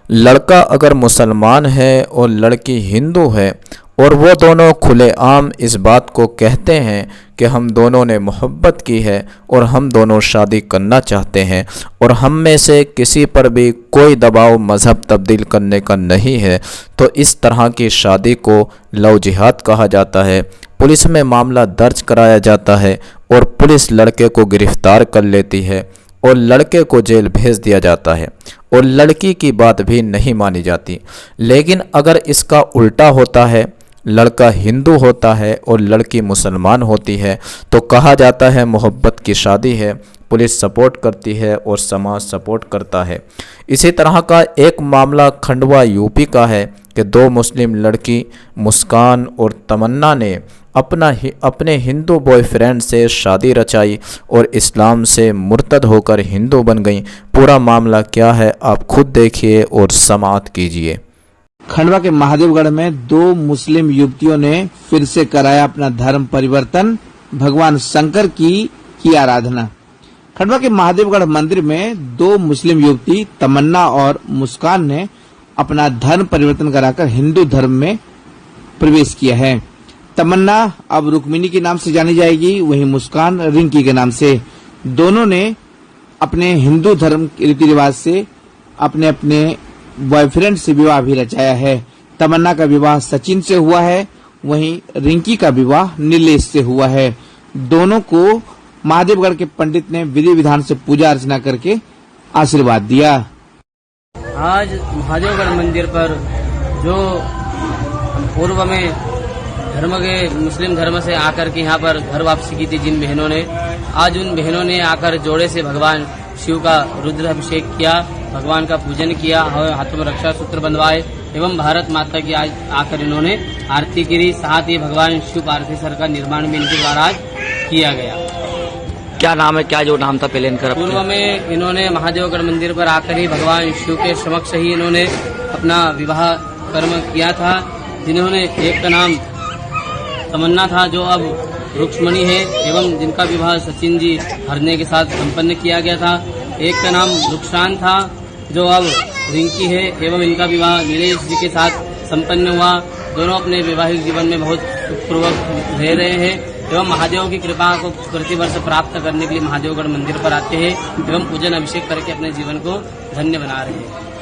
लड़का अगर मुसलमान है और लड़की हिंदू है और वो दोनों खुलेआम इस बात को कहते हैं कि हम दोनों ने मोहब्बत की है और हम दोनों शादी करना चाहते हैं और हम में से किसी पर भी कोई दबाव मज़हब तब्दील करने का नहीं है, तो इस तरह की शादी को लव जिहाद कहा जाता है। पुलिस में मामला दर्ज कराया जाता है और पुलिस लड़के को गिरफ्तार कर लेती है और लड़के को जेल भेज दिया जाता है और लड़की की बात भी नहीं मानी जाती। लेकिन अगर इसका उल्टा होता है, लड़का हिंदू होता है और लड़की मुसलमान होती है, तो कहा जाता है मोहब्बत की शादी है, पुलिस सपोर्ट करती है और समाज सपोर्ट करता है। इसी तरह का एक मामला खंडवा यूपी का है कि दो मुस्लिम लड़की मुस्कान और तमन्ना ने अपने हिंदू बॉयफ्रेंड से शादी रचाई और इस्लाम से मुर्तद होकर हिंदू बन गईं। पूरा मामला क्या है आप खुद देखिए और समाअत कीजिए। खंडवा के महादेवगढ़ में दो मुस्लिम युवतियों ने फिर से कराया अपना धर्म परिवर्तन, भगवान शंकर की आराधना। खंडवा के महादेवगढ़ मंदिर में दो मुस्लिम युवती तमन्ना और मुस्कान ने अपना धर्म परिवर्तन कराकर हिंदू धर्म में प्रवेश किया है। तमन्ना अब रुक्मिणी के नाम से जानी जाएगी, वहीं मुस्कान रिंकी के नाम से। दोनों ने अपने हिंदू धर्म के रीति रिवाज से अपने अपने बॉयफ्रेंड से विवाह भी रचाया है। तमन्ना का विवाह सचिन से हुआ है, वहीं रिंकी का विवाह नीलेश से हुआ है। दोनों को महादेवगढ़ के पंडित ने विधि विधान से पूजा अर्चना करके आशीर्वाद दिया। आज महादेवगढ़ मंदिर पर जो पूर्व में मुस्लिम धर्म से आकर के यहाँ पर घर वापसी की थी जिन बहनों ने, आज उन बहनों ने आकर जोड़े से भगवान शिव का रुद्र अभिषेक किया, भगवान का पूजन किया और हाथों में रक्षा सूत्र बंधवाए एवं भारत माता की आज आकर इन्होंने आरती करी। साथ ही भगवान शिव पार्थिव शरीर का निर्माण भी इनके द्वारा आज किया गया। क्या नाम है, क्या जो नाम था पहले इनका? पूर्व में इन्होंने महादेवगढ़ मंदिर पर आकर ही भगवान शिव के समक्ष ही इन्होंने अपना विवाह कर्म किया था, जिन्होंने एक का नाम तमन्ना था जो अब रुक्मणी है एवं जिनका विवाह सचिन जी हरने के साथ संपन्न किया गया था। एक का नाम रुखसान था जो अब रिंकी है एवं इनका विवाह नीलेश जी के साथ संपन्न हुआ। दोनों अपने वैवाहिक जीवन में बहुत सुखपूर्वक रह रहे हैं एवं महादेव की कृपा को प्रतिवर्ष प्राप्त करने के लिए महादेवगढ़ मंदिर पर आते हैं एवं पूजन अभिषेक करके अपने जीवन को धन्य बना रहे हैं।